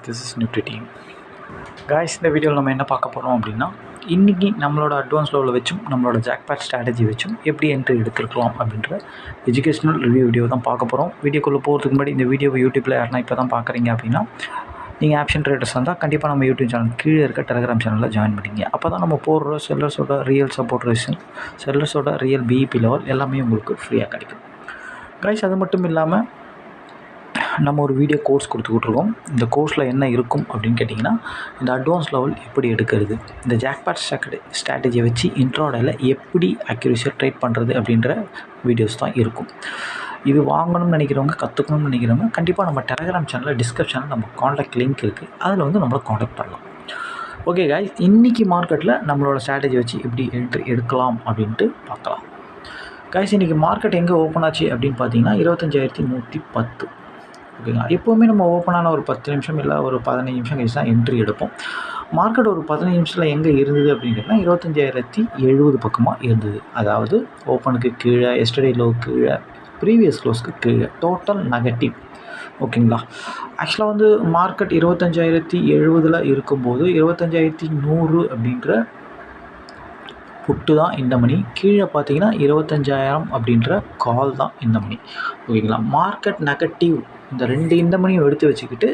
This is nutri team. Guys, இந்த வீடியோவில் நம்ம என்ன பார்க்க போகிறோம் அப்படின்னா, இன்றைக்கி நம்மளோட அட்வான்ஸ் லெவலில் வச்சும் நம்மளோட ஜாக்பாட் ஸ்ட்ராட்டஜி வச்சும் எப்படி என்ட்ரி எடுத்துருக்கலாம் அப்படின்ற எஜுகேஷனல் ரிவ்யூ வீடியோ தான் பார்க்க போகிறோம். வீடியோக்குள்ளே போகிறதுக்கு முன்னாடி இந்த வீடியோவை யூடியூப்பில் யாருன்னா இப்போ தான் பார்க்குறீங்க அப்படின்னா, நீங்கள் ஆப்ஷன் ட்ரேடர்ஸ் வந்தால் கண்டிப்பாக நம்ம யூடியூப் சேனல் கீழே இருக்க டெலிகிராம் சேனலில் ஜாயின் பண்ணிங்க. அப்போ தான் நம்ம போடுற செல்லர்ஸோட ரியல் சப்போர்ட் ரெசிஸ்டன்ஸ், செல்லர்ஸோட ரியல் பிஇபி லெவல் எல்லாமே உங்களுக்கு ஃப்ரீயாக கிடைக்கும். காய்ஸ், அது மட்டும் இல்லாமல் நம்ம ஒரு வீடியோ கோர்ஸ் கொடுத்துக்கிட்ருக்கோம். இந்த கோர்ஸில் என்ன இருக்கும் அப்படின்னு கேட்டிங்கன்னா, இந்த அட்வான்ஸ் லெவல் எப்படி எடுக்கிறது, இந்த ஜாக்பாட் ஸ்ட்ராட்டஜியை வச்சு இன்ட்ராடேயில் எப்படி அக்யூரேசியாக ட்ரேட் பண்ணுறது அப்படின்ற வீடியோஸ் தான் இருக்கும். இது வாங்கணும்னு நினைக்கிறவங்க, கற்றுக்கணும்னு நினைக்கிறவங்க கண்டிப்பாக நம்ம டெலிகிராம் சேனலில் டிஸ்கிரிப்ஷனில் நம்ம காண்டாக்ட் லிங்க் இருக்குது, அதில் வந்து நம்மளை காண்டாக்ட் பண்ணலாம். ஓகே காய்ஸ், இன்றைக்கி மார்க்கெட்டில் நம்மளோட ஸ்ட்ராட்டஜி வச்சு எப்படி என்ட்ரி எடுக்கலாம் அப்படின்ட்டு பார்க்கலாம். காய்ஸ், இன்றைக்கி மார்க்கெட் எங்கே ஓப்பன் ஆச்சு அப்படின்னு பார்த்தீங்கன்னா 25,110. ஓகேங்களா. எப்போவுமே நம்ம ஓப்பனான ஒரு 10 நிமிஷம் இல்லை ஒரு 15 நிமிஷம் கழிச்சு தான் என்ட்ரி எடுப்போம். மார்க்கெட் ஒரு 15 நிமிஷத்தில் எங்கே இருந்தது அப்படின்னா 25,070 பக்கமாக இருந்தது. அதாவது ஓப்பனுக்கு கீழே, எஸ்டர்டே லோ கீழே, ப்ரீவியஸ் க்ளோஸ்க்கு கீழே, டோட்டல் நெகட்டிவ். ஓகேங்களா. ஆக்சுவலாக வந்து மார்க்கெட் 25,070 இருக்கும்போது 25,100 அப்படின்ற புட்டு தான் இந்த மணி. கீழே பார்த்தீங்கன்னா 25,000 அப்படின்ற கால் தான் இந்த மணி. ஓகேங்களா. மார்க்கெட் நெகட்டிவ் இந்த 2 இந்த மணியும் எடுத்து வச்சுக்கிட்டு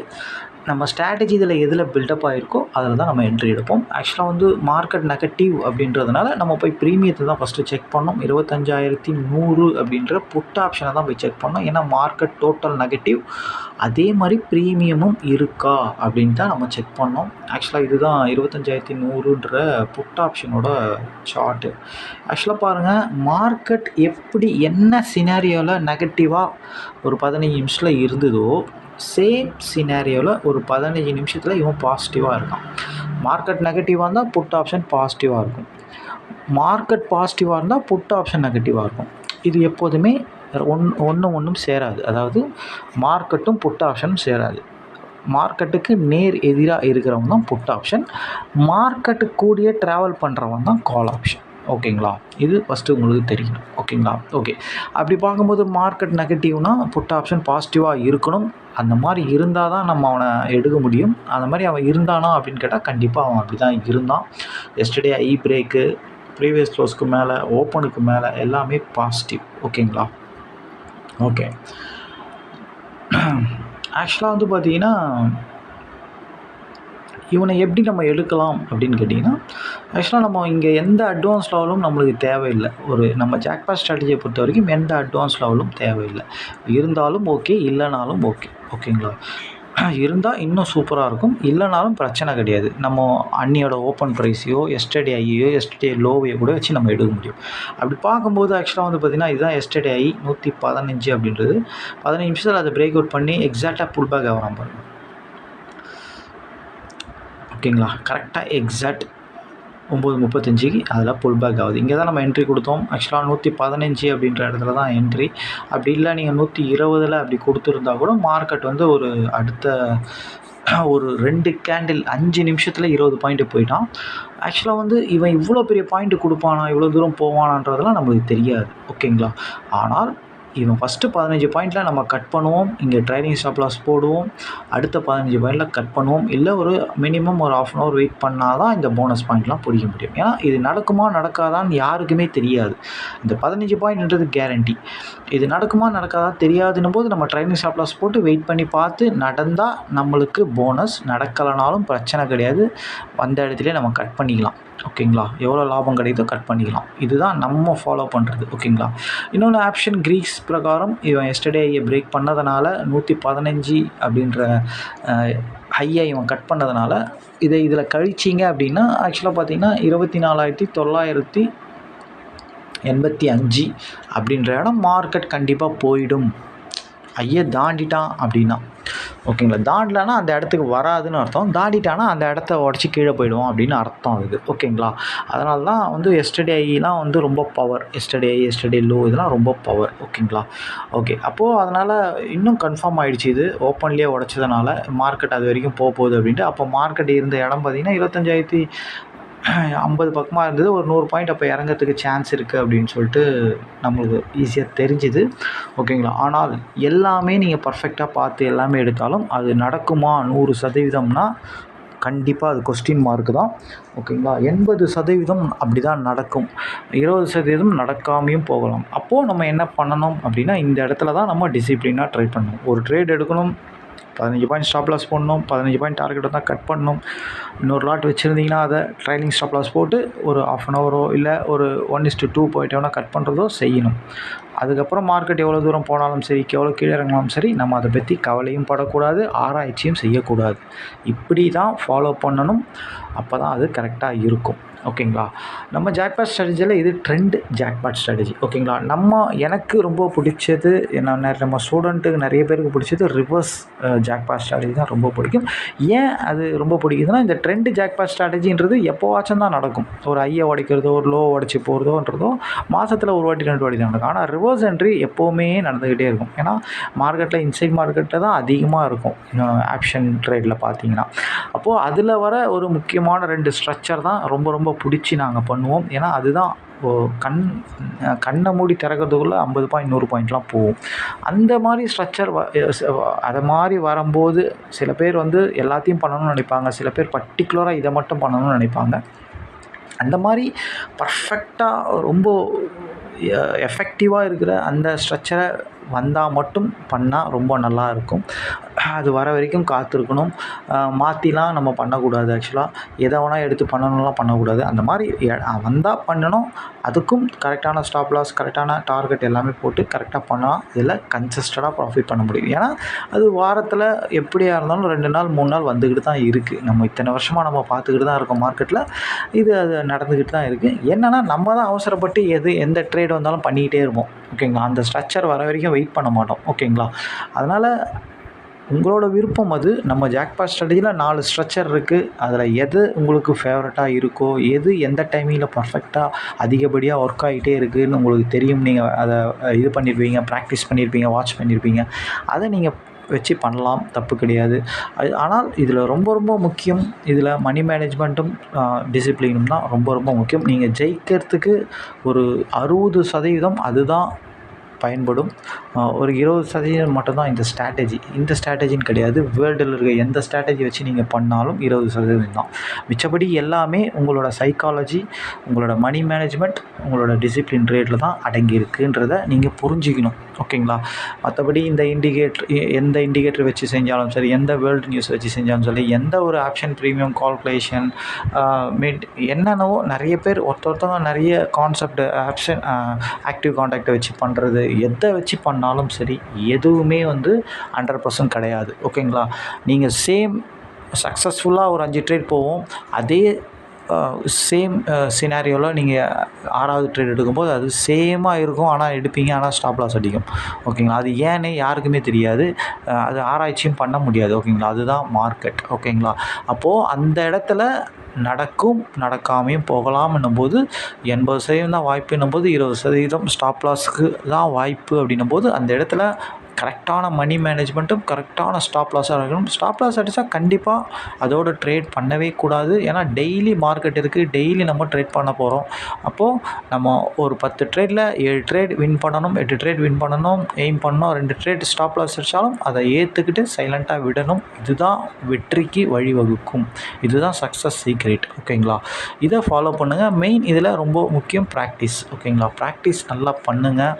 நம்ம ஸ்ட்ராட்டஜி இதில் எதில் பில்டப் ஆகிருக்கோ அதில் தான் நம்ம என்ட்ரி எடுப்போம். ஆக்சுவலாக வந்து மார்க்கெட் நெகட்டிவ் அப்படின்றதுனால நம்ம போய் ப்ரீமியத்தை தான் ஃபஸ்ட்டு செக் பண்ணோம். 25,100 அப்படின்ற புட் ஆப்ஷனை தான் போய் செக் பண்ணோம். ஏன்னா மார்க்கெட் டோட்டல் நெகட்டிவ், அதே மாதிரி ப்ரீமியமும் இருக்கா அப்படின்னு தான் நம்ம செக் பண்ணோம். ஆக்சுவலாக இதுதான் 25,100ன்ற புட் ஆப்ஷனோட சார்ட்டு. ஆக்சுவலாக பாருங்கள், மார்க்கெட் எப்படி என்ன சினாரியோவில் நெகட்டிவாக ஒரு 15 நிமிஷத்தில் இருந்ததோ சேம் சினாரியோவில் ஒரு 15 நிமிஷத்தில் இவன் பாசிட்டிவாக இருக்கான். மார்க்கெட் நெகட்டிவாக இருந்தால் புட் ஆப்ஷன் பாசிட்டிவாக இருக்கும், மார்க்கெட் பாசிட்டிவாக இருந்தால் புட் ஆப்ஷன் நெகட்டிவாக இருக்கும். இது எப்போதுமே ஒன்றும் சேராது. அதாவது மார்க்கெட்டும் புட் ஆப்ஷனும் சேராது. மார்க்கெட்டுக்கு நேர் எதிராக இருக்கிறவங்க தான் புட் ஆப்ஷன், மார்க்கெட்டு கூடிய ட்ராவல் பண்ணுறவங்க தான் கால் ஆப்ஷன். ஓகேங்களா. இது ஃபஸ்ட்டு உங்களுக்கு தெரியணும். ஓகேங்களா. ஓகே, அப்படி பார்க்கும்போது மார்க்கெட் நெகட்டிவ்னால் புட் ஆப்ஷன் பாசிட்டிவாக இருக்கணும். அந்த மாதிரி இருந்தால் தான் நம்ம அவனை எடுக்க முடியும். அந்த மாதிரி அவன் இருந்தானா அப்படின்னு கேட்டால் கண்டிப்பாக அவன் அப்படி தான் இருந்தான். எஸ்டர்டே ஐ பிரேக்கு, ப்ரீவியஸ் க்ளோஸ்க்கு மேலே, ஓப்பனுக்கு மேலே எல்லாமே பாசிட்டிவ். ஓகேங்களா. ஓகே, ஆக்சுவலாக வந்து பார்த்திங்கன்னா இவனை எப்படி நம்ம எடுக்கலாம் அப்படின்னு கேட்டிங்கன்னா, ஆக்சுவலாக நம்ம இங்கே எந்த அட்வான்ஸ் லெவலும் நம்மளுக்கு தேவையில்லை. ஒரு நம்ம ஜாக்பாட் ஸ்ட்ராட்டஜியை பொறுத்த வரைக்கும் எந்த அட்வான்ஸ் லெவலும் தேவையில்லை. இருந்தாலும் ஓகே, இல்லைனாலும் ஓகே. ஓகேங்களா. இருந்தால் இன்னும் சூப்பராக இருக்கும், இல்லைனாலும் பிரச்சனை கிடையாது. நம்ம அன்னியோட ஓப்பன் ப்ரைஸையோ, எஸ்டர்டே ஐயோ, எஸ்டர்டே லோவையோ கூட வச்சு நம்ம எடுக்க முடியும். அப்படி பார்க்கும்போது ஆக்சுவலாக வந்து பார்த்திங்கன்னா இதுதான் எஸ்டர்டே ஐ 115 அப்படின்றது. 15 நிமிஷத்தில் அதை பிரேக் அவுட் பண்ணி எக்ஸாக்டாக புல் பேக் ஆகிறான் பாருங்கள். ஓகேங்களா. கரெக்டாக எக்ஸாக்ட் 9:35க்கு அதில் புல் பேக் ஆகுது. இங்கே தான் நம்ம என்ட்ரி கொடுத்தோம். ஆக்சுவலாக 115 அப்படின்ற இடத்துல தான் என்ட்ரி. அப்படி இல்லை நீங்கள் 120 அப்படி கொடுத்துருந்தா கூட மார்க்கெட் வந்து ஒரு அடுத்த ஒரு 2 கேண்டில் 5 நிமிஷத்தில் 20 பாயிண்ட்டு போயிட்டான். ஆக்சுவலாக வந்து இவன் இவ்வளோ பெரிய பாயிண்ட்டு கொடுப்பானா, இவ்வளோ தூரம் போவானான்றதெல்லாம் நம்மளுக்கு தெரியாது. ஓகேங்களா. ஆனால் இவன் ஃபஸ்ட்டு 15 பாயிண்டில் நம்ம கட் பண்ணுவோம், இங்கே ட்ரைனிங் ஸ்டாப் லாஸ் போடுவோம், அடுத்த 15 பாயிண்டில் கட் பண்ணுவோம், இல்லை ஒரு மினிமம் ஒரு 1/2 அன் ஹவர் வெயிட் பண்ணால் தான் இந்த போனஸ் பாயிண்ட்லாம் பிடிக்க முடியும். ஏன்னா இது நடக்குமா நடக்காதான்னு யாருக்குமே தெரியாது. இந்த 15 பாயிண்ட்ன்றது கேரண்டி. இது நடக்குமா நடக்காதான் தெரியாதுன்னும் போது நம்ம ட்ரைனிங் ஸ்டாப் லாஸ் போட்டு வெயிட் பண்ணி பார்த்து நடந்தால் நம்மளுக்கு போனஸ், நடக்கலைனாலும் பிரச்சனை கிடையாது, வந்த இடத்துலேயே நம்ம கட் பண்ணிக்கலாம். ஓகேங்களா. எவ்வளோ லாபம் கிடைக்குதோ கட் பண்ணிக்கலாம். இதுதான் நம்ம ஃபாலோ பண்ணுறது. ஓகேங்களா. இன்னொன்று ஆப்ஷன் கிரீக்ஸ் பிரகாரம் இவன் எஸ்டர்டே பிரேக் பண்ணதுனால 115 அப்படின்ற ஹையை இவன் கட் பண்ணதுனால இதில் கழிச்சிங்க அப்படின்னா ஆக்சுவலாக பார்த்திங்கன்னா 24,985 அப்படின்ற இடம் மார்க்கெட் கண்டிப்பாக போயிடும். ஐயை தாண்டிட்டான் அப்படின்னா. ஓகேங்களா. தாண்டலைன்னா அந்த இடத்துக்கு வராதுன்னு அர்த்தம், தாண்டிட்டானா அந்த இடத்த உடச்சி கீழே போயிடுவோம் அப்படின்னு அர்த்தம் அதுக்கு. ஓகேங்களா. அதனால தான் வந்து எஸ்டர்டே ஐலாம் வந்து ரொம்ப பவர், எஸ்டர்டே லோ இதெல்லாம் ரொம்ப பவர். ஓகேங்களா. ஓகே, அப்போது அதனால் இன்னும் கன்ஃபார்ம் ஆகிடுச்சு இது ஓப்பன்லேயே உடச்சதுனால மார்க்கெட் அது வரைக்கும் போகுது அப்படின்ட்டு. அப்போ மார்க்கெட் இருந்த இடம் பார்த்திங்கன்னா 50 பக்கமாக இருந்தது. ஒரு 100 பாயிண்ட் அப்போ இறங்கிறதுக்கு சான்ஸ் இருக்குது அப்படின்னு சொல்லிட்டு நம்மளுக்கு ஈஸியாக தெரிஞ்சுது. ஓகேங்களா. ஆனால் எல்லாமே நீங்கள் பர்ஃபெக்டாக பார்த்து எல்லாமே எடுத்தாலும் அது நடக்குமா 100%னா கண்டிப்பாக அது கொஸ்டின் மார்க்கு தான். ஓகேங்களா. 80% அப்படி தான் நடக்கும். 20% நடக்காமையும் போகலாம். அப்போது நம்ம என்ன பண்ணணும் அப்படின்னா, இந்த இடத்துல தான் நம்ம டிசிப்ளினாக ட்ரை பண்ணணும். ஒரு ட்ரேட் எடுக்கணும், 15 பாயிண்ட் ஸ்டாப் லாஸ் போடணும், 15 பாயிண்ட் டார்கெட் தான் கட் பண்ணணும். இன்னொரு லாட் வச்சுருந்தீங்கன்னா அதை ட்ரைலிங் ஸ்டாப் லாஸ் போட்டு ஒரு ½ அன் ஹவரோ இல்லை ஒரு 1:2 போயிட்டு வேணால் கட் பண்ணுறதோ செய்யணும். அதுக்கப்புறம் மார்க்கெட் எவ்வளோ தூரம் போனாலும் சரி, எவ்வளோ கீழே இறங்கினாலும் சரி, நம்ம அதை பற்றி கவலையும் படக்கூடாது, ஆராய்ச்சியும் செய்யக்கூடாது. இப்படி தான் ஃபாலோ பண்ணணும். அப்போ தான் அது கரெக்டாக இருக்கும். ஓகேங்களா. நம்ம ஜாக்பாட் ஸ்ட்ராட்டஜியில் இது ட்ரெண்ட் ஜாக்பாட் ஸ்ட்ராட்டஜி. ஓகேங்களா. எனக்கு ரொம்ப பிடிச்சது நம்ம ஸ்டூடெண்ட்டுக்கு நிறைய பேருக்கு பிடிச்சது ரிவர்ஸ் ஜாக்பாட் ஸ்ட்ராட்டஜி தான் ரொம்ப பிடிக்கும். ஏன் அது ரொம்ப பிடிக்குதுன்னா, இந்த ட்ரெண்ட் ஜாக்பாட் ஸ்ட்ராட்டஜின்றது எப்போவாச்சும் தான் நடக்கும். ஒரு ஐயை உடைக்கிறதோ ஒரு லோ உடச்சி போகிறதோன்றதோ மாதத்தில் ஒரு வாட்டி 2 வாட்டி தான் நடக்கும். ஆனால் ரிவர்ஸ் என்ட்ரி எப்போவுமே நடந்துக்கிட்டே இருக்கும். ஏன்னா மார்க்கெட்டில் இன்சைட் மார்க்கெட்டில் தான் அதிகமாக இருக்கும் ஆப்ஷன் ட்ரேடில் பார்த்தீங்கன்னா. அப்போது அதில் வர ஒரு முக்கியமான 2 ஸ்ட்ரக்சர் தான் ரொம்ப ரொம்ப பிடிச்சி நாங்கள் பண்ணுவோம். ஏன்னா அதுதான் கண்ணை மூடி திறக்கிறதுக்குள்ளே 50 பாயிண்ட் 100 பாயிண்ட்லாம் போகும். அந்த மாதிரி ஸ்ட்ரக்சர் அதை மாதிரி வரும்போது சில பேர் எல்லாத்தையும் பண்ணணும்னு நினைப்பாங்க, சில பேர் பர்டிகுலராக இதை மட்டும் பண்ணணும்னு நினைப்பாங்க. அந்த மாதிரி பர்ஃபெக்டாக ரொம்ப எஃபெக்டிவாக இருக்கிற அந்த ஸ்ட்ரக்சரை வந்தால் மட்டும் பண்ணால் ரொம்ப நல்லா இருக்கும். அது வர வரைக்கும் காத்திருக்கணும். மாற்றிலாம் நம்ம பண்ணக்கூடாது. ஆக்சுவலாக எதை வேணால் எடுத்து பண்ணணும்லாம் பண்ணக்கூடாது. அந்த மாதிரி வந்தால் பண்ணணும். அதுக்கும் கரெக்டான ஸ்டாப் லாஸ், கரெக்டான டார்கெட் எல்லாமே போட்டு கரெக்டாக பண்ணால் இதில் கன்சிஸ்டண்டாக ப்ராஃபிட் பண்ண முடியும். ஏன்னா அது வாரத்தில் எப்படியா இருந்தாலும் 2 நாள் 3 நாள் வந்துக்கிட்டு தான் இருக்குது. நம்ம இத்தனை வருஷமாக நம்ம பார்த்துக்கிட்டு தான் இருக்கோம் மார்க்கெட்டில். அது நடந்துக்கிட்டு தான் இருக்குது. என்னென்னா நம்ம தான் அவசரப்பட்டு எந்த ட்ரேட் வந்தாலும் பண்ணிக்கிட்டே இருப்போம். ஓகேங்களா. அந்த ஸ்ட்ரக்சர் வர வரைக்கும் வெயிட் பண்ண மாட்டோம். ஓகேங்களா. அதனால் உங்களோட விருப்பம் அது. நம்ம ஜாக்பாட் ஸ்ட்ராட்டஜியில் 4 ஸ்ட்ரக்சர் இருக்குது. அதில் எது உங்களுக்கு ஃபேவரட்டாக இருக்கோ, எது எந்த டைமிங்கில் பர்ஃபெக்டாக அதிகப்படியாக ஒர்க் ஆகிட்டே இருக்குதுன்னு உங்களுக்கு தெரியும். நீங்கள் அதை இது பண்ணியிருப்பீங்க, ப்ராக்டிஸ் பண்ணியிருப்பீங்க, வாட்ச் பண்ணியிருப்பீங்க. அதை நீங்கள் வச்சு பண்ணலாம், தப்பு கிடையாது. ஆனால் இதில் ரொம்ப ரொம்ப முக்கியம், இதில் மணி மேனேஜ்மெண்ட்டும் டிசிப்ளினும் தான் ரொம்ப ரொம்ப முக்கியம். நீங்கள் ஜெயிக்கிறதுக்கு ஒரு 60% அதுதான் பயன்படும். ஒரு 20% மட்டும்தான் இந்த ஸ்ட்ராட்டஜின்னு கிடையாது. வேர்ல்டில் இருக்க எந்த ஸ்ட்ராட்டஜி வச்சு நீங்கள் பண்ணாலும் 20% தான். மிச்சப்படி எல்லாமே உங்களோட சைக்காலஜி, உங்களோட மணி மேனேஜ்மெண்ட், உங்களோட டிசிப்ளின் ரேட்டில் தான் அடங்கியிருக்குன்றதை நீங்கள் புரிஞ்சுக்கணும். ஓகேங்களா. மற்றபடி இந்த எந்த இண்டிகேட்டர் வச்சு செஞ்சாலும் சரி, எந்த வேர்ல்டு நியூஸ் வச்சு செஞ்சாலும் சரி, எந்த ஒரு ஆப்ஷன் ப்ரீமியம் கால்குலேஷன் என்னென்னவோ நிறைய பேர் ஒருத்தவங்க நிறைய கான்செப்ட் ஆப்ஷன் ஆக்டிவ் கான்டாக்டை வச்சு பண்ணுறது, எதை வச்சு பண்ணாலும் சரி, எதுவுமே 100% கிடையாது. ஓகேங்களா. நீங்கள் சக்ஸஸ்ஃபுல்லாக ஒரு 5 ட்ரேட் போவோம். அதே சேம் சினாரியோவில் நீங்கள் 6வது ட்ரேட் எடுக்கும்போது அது சேமாக இருக்கும். ஆனால் எடுப்பீங்க, ஆனால் ஸ்டாப் லாஸ் அடிக்கும். ஓகேங்களா. அது ஏன்னு யாருக்குமே தெரியாது. அது ஆராய்ச்சியும் பண்ண முடியாது. ஓகேங்களா. அதுதான் மார்க்கெட். ஓகேங்களா. அப்போது அந்த இடத்துல நடக்காமையும் போகலாம்னும் போது 80% தான் வாய்ப்புன்னும் போது 20% ஸ்டாப் லாஸுக்கு தான் வாய்ப்பு அப்படின்னும் போது அந்த இடத்துல கரெக்டான மணி மேனேஜ்மெண்ட்டும் கரெக்டான ஸ்டாப் லாஸாக இருக்கணும். ஸ்டாப் லாஸ் அடித்தா கண்டிப்பாக அதோட ட்ரேட் பண்ணவே கூடாது. ஏன்னா டெய்லி மார்க்கெட் இருக்குது, டெய்லி நம்ம ட்ரேட் பண்ண போகிறோம். அப்போது நம்ம ஒரு 10 ட்ரேடில் 7 ட்ரேட் வின் பண்ணணும், 8 ட்ரேட் வின் பண்ணணும், எய்ம் பண்ணணும். 2 ட்ரேட் ஸ்டாப் லாஸ் அடித்தாலும் அதை ஏற்றுக்கிட்டு சைலண்ட்டாக விடணும். இதுதான் வெற்றிக்கு வழிவகுக்கும். இதுதான் சக்ஸஸ் சீக்ரெட். ஓகேங்களா. இதை ஃபாலோ பண்ணுங்கள். மெயின் இதில் ரொம்ப முக்கியம் ப்ராக்டிஸ். ஓகேங்களா. ப்ராக்டிஸ் நல்லா பண்ணுங்கள்.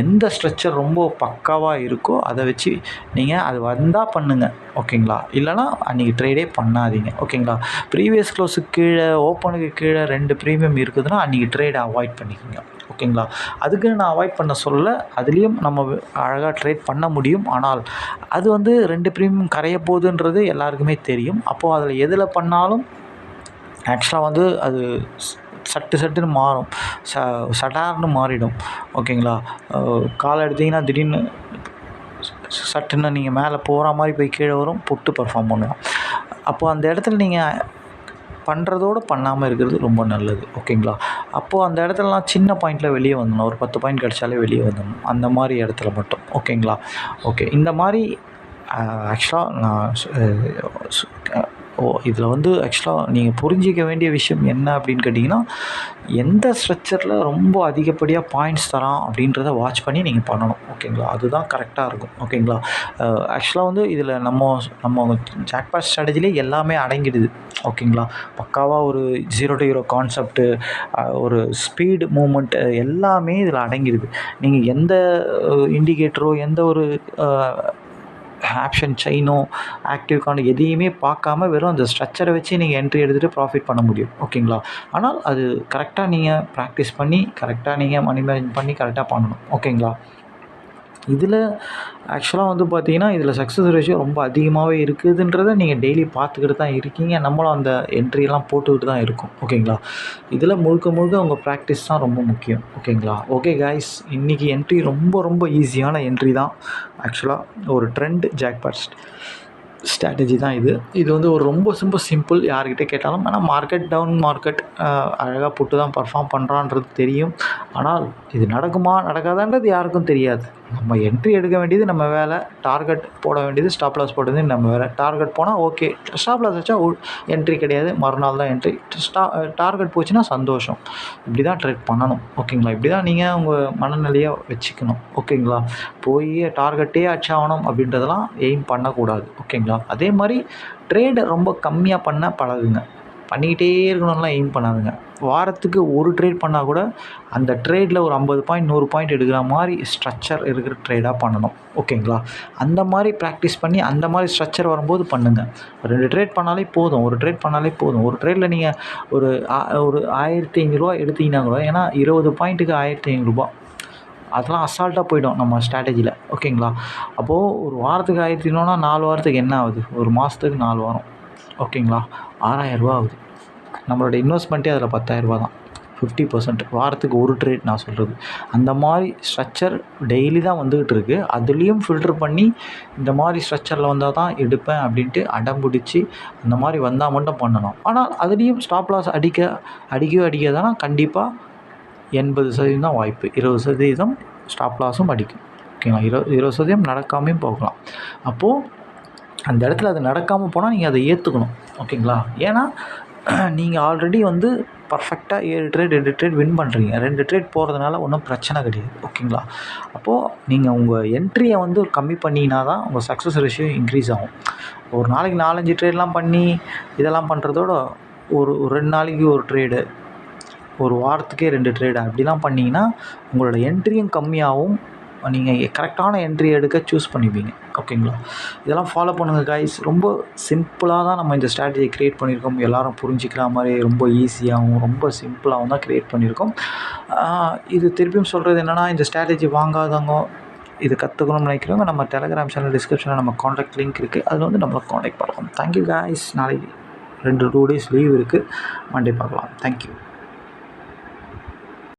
எந்த ஸ்ட்ரக்சர் ரொம்ப பக்காவாக இருக்கோ அதை வச்சு நீங்கள் அது வந்தால் பண்ணுங்கள். ஓகேங்களா. இல்லைனா அன்றைக்கி ட்ரேடே பண்ணாதீங்க. ஓகேங்களா. ப்ரீவியஸ் க்ளோஸுக்கு கீழே, ஓப்பனுக்கு கீழே 2 ப்ரீமியம் இருக்குதுன்னா அன்றைக்கி ட்ரேடை அவாய்ட் பண்ணிக்கோங்க. ஓகேங்களா. அதுக்கு நான் அவாய்ட் பண்ண சொல்ல, அதுலேயும் நம்ம அழகாக ட்ரேட் பண்ண முடியும். ஆனால் அது 2 ப்ரீமியம் கரைய போகுதுன்றது எல்லாருக்குமே தெரியும். அப்போது அதில் எதில் பண்ணாலும் ஆக்சுவலாக அது சட்டுன்னு மாறும், சடார்னு மாறிடும். ஓகேங்களா. காலை எடுத்திங்கன்னா திடீர்னு சட்டுன்னு நீங்கள் மேலே போகிற மாதிரி போய் கீழே வரும், புட்டு பர்ஃபார்ம் பண்ணுவோம். அப்போது அந்த இடத்துல நீங்கள் பண்ணுறதோடு பண்ணாமல் இருக்கிறது ரொம்ப நல்லது. ஓகேங்களா. அப்போது அந்த இடத்துலலாம் சின்ன பாயிண்டில் வெளியே வந்துடணும். ஒரு 10 பாயிண்ட் கிடச்சாலே வெளியே வந்துடணும். அந்த மாதிரி இடத்துல மட்டும். ஓகேங்களா. ஓகே. இந்த மாதிரி ஆக்சுவலாக நான் இதில் வந்து ஆக்சுவலாக நீங்கள் புரிஞ்சிக்க வேண்டிய விஷயம் என்ன அப்படின்னு கேட்டிங்கன்னா, எந்த ஸ்ட்ரக்சரில் ரொம்ப அதிகப்படியாக பாயிண்ட்ஸ் தரான் அப்படின்றத வாட்ச் பண்ணி நீங்கள் பண்ணணும். ஓகேங்களா? அதுதான் கரெக்டாக இருக்கும். ஓகேங்களா? ஆக்சுவலாக வந்து இதில் நம்ம ஜாக்பாட் ஸ்ட்ராட்டஜிலே எல்லாமே அடங்கிடுது. ஓகேங்களா? பக்காவாக ஒரு 0 to ஹீரோ கான்செப்ட்டு, ஒரு ஸ்பீடு மூவ்மெண்ட்டு எல்லாமே இதில் அடங்கிடுது. நீங்கள் எந்த இண்டிகேட்டரோ எந்த ஒரு ஆப்ஷன் செயினோ ஆக்டிவ் கார்டு எதையுமே பார்க்காம வெறும் அந்த ஸ்ட்ரக்சரை வச்சு நீங்கள் என்ட்ரி எடுத்துகிட்டு ப்ராஃபிட் பண்ண முடியும். ஓகேங்களா? ஆனால் அது கரெக்டாக நீங்கள் ப்ராக்டிஸ் பண்ணி கரெக்டாக நீங்கள் மணி மேனேஜ் பண்ணி கரெக்டாக பண்ணணும். ஓகேங்களா? இதில் ஆக்சுவலாக வந்து பார்த்தீங்கன்னா, இதில் சக்ஸஸ் ரேஷியோ ரொம்ப அதிகமாகவே இருக்குதுன்றத நீங்கள் டெய்லி பார்த்துக்கிட்டு தான் இருக்கீங்க. நம்மளும் அந்த என்ட்ரியெல்லாம் போட்டுக்கிட்டு தான் இருக்கோம். ஓகேங்களா? இதில் முழுக்க முழுக்க உங்கள் ப்ராக்டிஸ் தான் ரொம்ப முக்கியம். ஓகேங்களா? ஓகே காய்ஸ், இன்றைக்கி என்ட்ரி ரொம்ப ரொம்ப ஈஸியான என்ட்ரி தான். ஆக்சுவலாக ஒரு ட்ரெண்ட் ஜாக்பாட் ஸ்ட்ராட்டஜி தான் இது. இது வந்து ஒரு ரொம்ப சிம்பிள். யார்கிட்ட கேட்டாலும் ஆனால் மார்க்கெட் டவுன் மார்க்கெட் அழகாக புட்டு தான் பர்ஃபார்ம் பண்ணுறான்றது தெரியும். ஆனால் இது நடக்குமா நடக்காதான்றது யாருக்கும் தெரியாது. நம்ம என்ட்ரி எடுக்க வேண்டியது நம்ம வேலை, டார்கெட் போட வேண்டியது, ஸ்டாப் லாஸ் போட வேண்டியது நம்ம வேலை. டார்கெட் போனால் ஓகே, ஸ்டாப் லாஸ் வச்சா என்ட்ரி கிடையாது, மறுநாள் தான் என்ட்ரி. டார்கெட் போச்சுன்னா சந்தோஷம். இப்படி தான் ட்ரேட் பண்ணணும். ஓகேங்களா? இப்படி தான் நீங்கள் உங்கள் மனநிலையை வச்சுக்கணும். ஓகேங்களா? போய் டார்கெட்டே அச்சாகணும் அப்படின்றதெல்லாம் எய்ம் பண்ணக்கூடாது. ஓகேங்களா? அதே மாதிரி ட்ரேடை ரொம்ப கம்மியாக பண்ண பழகுங்க. பண்ணிக்கிட்டே இருக்கணும்லாம் எய்ம் பண்ணாதுங்க. வாரத்துக்கு ஒரு ட்ரேட் பண்ணால் கூட அந்த ட்ரேடில் ஒரு 50 பாயிண்ட் 100 பாயிண்ட் எடுக்கிற மாதிரி ஸ்ட்ரக்சர் இருக்கிற ட்ரேடாக பண்ணணும். ஓகேங்களா? அந்த மாதிரி ப்ராக்டிஸ் பண்ணி அந்த மாதிரி ஸ்ட்ரக்சர் வரும்போது பண்ணுங்கள். 2 ட்ரேட் பண்ணாலே போதும். ஒரு ட்ரேட் பண்ணாலே போதும். ஒரு ட்ரேடில் நீங்கள் ஒரு 1500 எடுத்தீங்கன்னா கூட, ஏன்னா 20 பாயிண்ட்டுக்கு 1500 அதெல்லாம் அசால்ட்டாக போய்டும் நம்ம ஸ்ட்ராட்டஜியில். ஓகேங்களா? அப்போது ஒரு வாரத்துக்கு 1500னா 4 வாரத்துக்கு என்ன ஆகுது? ஒரு மாதத்துக்கு 4 வாரம். ஓகேங்களா? 6000 ஆகுது. நம்மளோட இன்வெஸ்ட்மெண்ட்டே அதில் 10,000 தான். 50% வாரத்துக்கு ஒரு ட்ரேட் நான் சொல்கிறது. அந்த மாதிரி ஸ்ட்ரக்சர் டெய்லி தான் வந்துக்கிட்டு இருக்குது. அதுலேயும் ஃபில்டர் பண்ணி இந்த மாதிரி ஸ்ட்ரக்சரில் வந்தால் தான் எடுப்பேன் அப்படின்ட்டு அடம்பிடிச்சி அந்த மாதிரி வந்தால் மட்டும் பண்ணணும். ஆனால் அதுலேயும் ஸ்டாப் லாஸ் அடிக்காதானா கண்டிப்பாக 80% தான் வாய்ப்பு. 20% ஸ்டாப் லாஸும் அடிக்கும். ஓகேங்களா? 20% நடக்காமையும் போகலாம். அப்போது அந்த இடத்துல அது நடக்காமல் போனால் நீங்கள் அதை ஏற்றுக்கணும். ஓகேங்களா? ஏன்னா நீங்கள் ஆல்ரெடி வந்து பர்ஃபெக்டாக 7 ட்ரேட் 2 ட்ரேட் வின் பண்ணுறீங்க. 2 ட்ரேட் போகிறதுனால ஒன்றும் பிரச்சனை கிடையாது. ஓகேங்களா? அப்போது நீங்கள் உங்கள் என்ட்ரியை வந்து கம்மி பண்ணிங்கன்னா தான் உங்கள் சக்ஸஸ் ரேஷியோ இன்க்ரீஸ் ஆகும். ஒரு நாளைக்கு 4-5 ட்ரேட்லாம் பண்ணி இதெல்லாம் பண்ணுறதோட ஒரு 2 நாளைக்கு ஒரு ட்ரேடு, ஒரு வாரத்துக்கே 2 ட்ரேடு அப்படிலாம் பண்ணிங்கன்னா உங்களோட என்ட்ரியும் கம்மியாகவும் நீங்கள் கரெக்டான என்ட்ரி எடுக்க சூஸ் பண்ணிப்பீங்க. ஓகேங்களா? இதெல்லாம் ஃபாலோ பண்ணுங்கள் காய்ஸ். ரொம்ப சிம்பிளாக தான் நம்ம இந்த ஸ்ட்ராட்டஜியை க்ரியேட் பண்ணியிருக்கோம். எல்லோரும் புரிஞ்சிக்கிற மாதிரி ரொம்ப ஈஸியாகவும் ரொம்ப சிம்பிளாகவும் தான் க்ரியேட் பண்ணியிருக்கோம். இது திருப்பியும் சொல்கிறது என்னென்னா, இந்த ஸ்ட்ராட்டஜி வாங்காதவங்க இது கற்றுக்கணும்னு நினைக்கிறவங்க நம்ம டெலகிராம் சேனல் டிஸ்கிரிப்ஷனில் நம்ம காண்டாக்ட் லிங்க் இருக்குது. அதில் வந்து நம்மளை காண்டாக்ட் பண்ணலாம். Thank you guys. நாளைக்கு 2 டேஸ் லீவ் இருக்குது. மண்டே பார்க்கலாம். தேங்க்யூ.